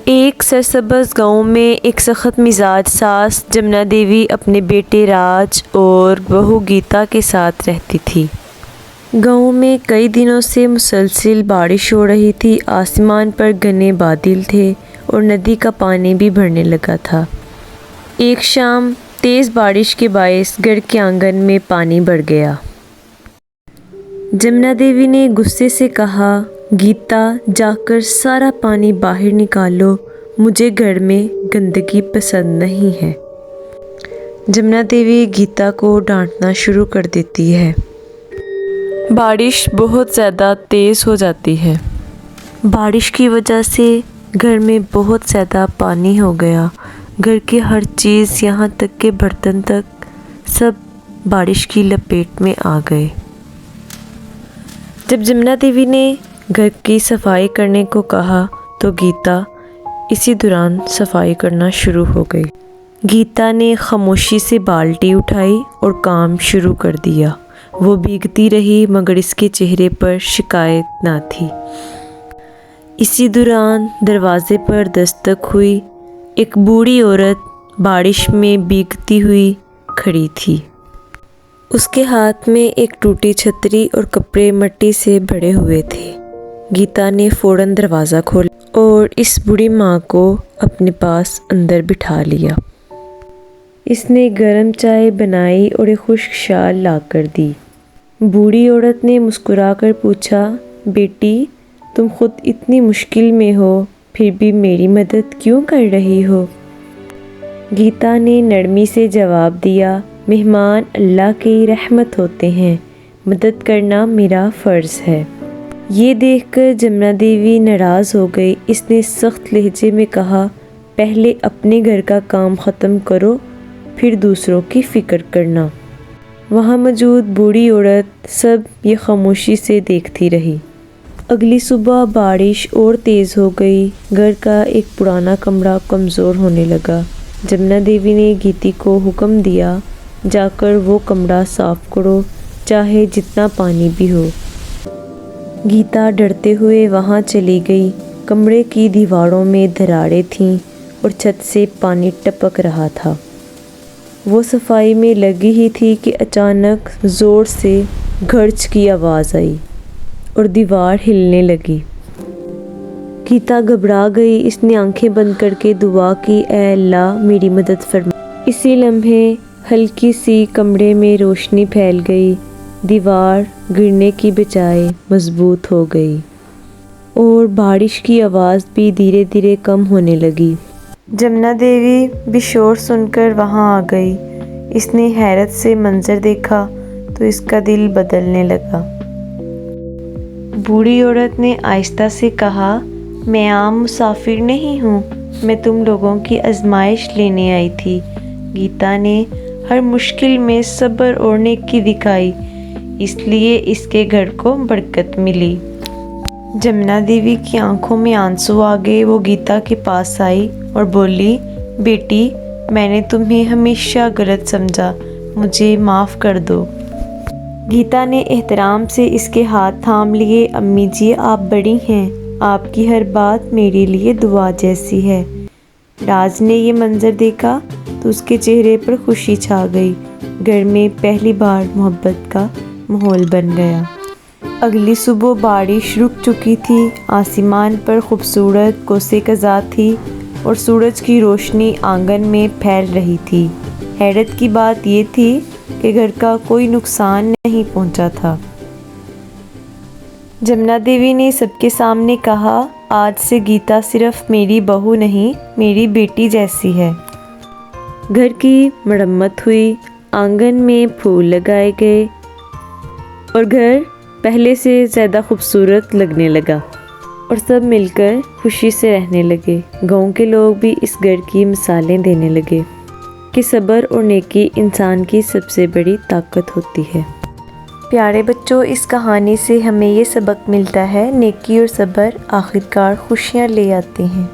ایک سرسبز گاؤں میں ایک سخت مزاج ساس جمنا دیوی اپنے بیٹے راج اور بہو گیتا کے ساتھ رہتی تھی۔ گاؤں میں کئی دنوں سے مسلسل بارش ہو رہی تھی، آسمان پر گھنے بادل تھے اور ندی کا پانی بھی بڑھنے لگا تھا۔ ایک شام تیز بارش کے باعث گھر کے آنگن میں پانی بڑھ گیا۔ جمنا دیوی نے غصے سے کہا، گیتا جا کر سارا پانی باہر نکالو، مجھے گھر میں گندگی پسند نہیں ہے۔ جمنا دیوی گیتا کو ڈانٹنا شروع کر دیتی ہے۔ بارش بہت زیادہ تیز ہو جاتی ہے۔ بارش کی وجہ سے گھر میں بہت زیادہ پانی ہو گیا، گھر کی ہر چیز یہاں تک کہ برتن تک سب بارش کی لپیٹ میں آ گئے۔ جب جمنا دیوی نے گھر کی صفائی کرنے کو کہا تو گیتا اسی دوران صفائی کرنا شروع ہو گئی۔ گیتا نے خاموشی سے بالٹی اٹھائی اور کام شروع کر دیا۔ وہ بھیگتی رہی مگر اس کے چہرے پر شکایت نہ تھی۔ اسی دوران دروازے پر دستک ہوئی۔ ایک بوڑھی عورت بارش میں بھیگتی ہوئی کھڑی تھی۔ اس کے ہاتھ میں ایک ٹوٹی چھتری اور کپڑے مٹی سے بھرے ہوئے تھے۔ گیتا نے فوراً دروازہ کھولا اور اس بوڑھی ماں کو اپنے پاس اندر بٹھا لیا۔ اس نے گرم چائے بنائی اور ایک خشک شال لا کر دی۔ بوڑھی عورت نے مسکرا کر پوچھا، بیٹی تم خود اتنی مشکل میں ہو پھر بھی میری مدد کیوں کر رہی ہو؟ گیتا نے نرمی سے جواب دیا، مہمان اللہ کی رحمت ہوتے ہیں، مدد کرنا میرا فرض ہے۔ یہ دیکھ کر جمنا دیوی ناراض ہو گئی۔ اس نے سخت لہجے میں کہا، پہلے اپنے گھر کا کام ختم کرو پھر دوسروں کی فکر کرنا۔ وہاں موجود بوڑھی عورت سب یہ خاموشی سے دیکھتی رہی۔ اگلی صبح بارش اور تیز ہو گئی۔ گھر کا ایک پرانا کمرہ کمزور ہونے لگا۔ جمنا دیوی نے گیتی کو حکم دیا، جا کر وہ کمرہ صاف کرو، چاہے جتنا پانی بھی ہو۔ گیتا ڈرتے ہوئے وہاں چلی گئی۔ کمرے کی دیواروں میں دراڑیں تھیں اور چھت سے پانی ٹپک رہا تھا۔ وہ صفائی میں لگی ہی تھی کہ اچانک زور سے گھرچ کی آواز آئی اور دیوار ہلنے لگی۔ گیتا گھبرا گئی۔ اس نے آنکھیں بند کر کے دعا کی، اے اللہ میری مدد فرما۔ اسی لمحے ہلکی سی کمرے میں روشنی پھیل گئی۔ دیوار گرنے کی بجائے مضبوط ہو گئی اور بارش کی آواز بھی دھیرے دھیرے کم ہونے لگی۔ جمنا دیوی بھی شور سن کر وہاں آ گئی۔ اس نے حیرت سے منظر دیکھا تو اس کا دل بدلنے لگا۔ بوڑھی عورت نے آہستہ سے کہا، میں عام مسافر نہیں ہوں، میں تم لوگوں کی آزمائش لینے آئی تھی۔ گیتا نے ہر مشکل میں صبر اور نیکی دکھائی، اس لیے اس کے گھر کو برکت ملی۔ جمنا دیوی کی آنکھوں میں آنسو آ گئے۔ وہ گیتا کے پاس آئی اور بولی، بیٹی میں نے تمہیں ہمیشہ غلط سمجھا، مجھے معاف کر دو۔ گیتا نے احترام سے اس کے ہاتھ تھام لیے، امی جی آپ بڑی ہیں، آپ کی ہر بات میرے لیے دعا جیسی ہے۔ راج نے یہ منظر دیکھا تو اس کے چہرے پر خوشی چھا گئی۔ گھر میں پہلی بار محبت کا ماحول بن گیا۔ اگلی صبح بارش رک چکی تھی۔ آسمان پر خوبصورت قوس قزح تھی اور سورج کی روشنی آنگن میں پھیل رہی تھی۔ حیرت کی بات یہ تھی کہ گھر کا کوئی نقصان نہیں پہنچا تھا۔ جمنا دیوی نے سب کے سامنے کہا، آج سے گیتا صرف میری بہو نہیں، میری بیٹی جیسی ہے۔ گھر کی مرمت ہوئی، آنگن میں پھول لگائے گئے اور گھر پہلے سے زیادہ خوبصورت لگنے لگا اور سب مل کر خوشی سے رہنے لگے۔ گاؤں کے لوگ بھی اس گھر کی مثالیں دینے لگے کہ صبر اور نیکی انسان کی سب سے بڑی طاقت ہوتی ہے۔ پیارے بچوں، اس کہانی سے ہمیں یہ سبق ملتا ہے، نیکی اور صبر آخرکار خوشیاں لے آتے ہیں۔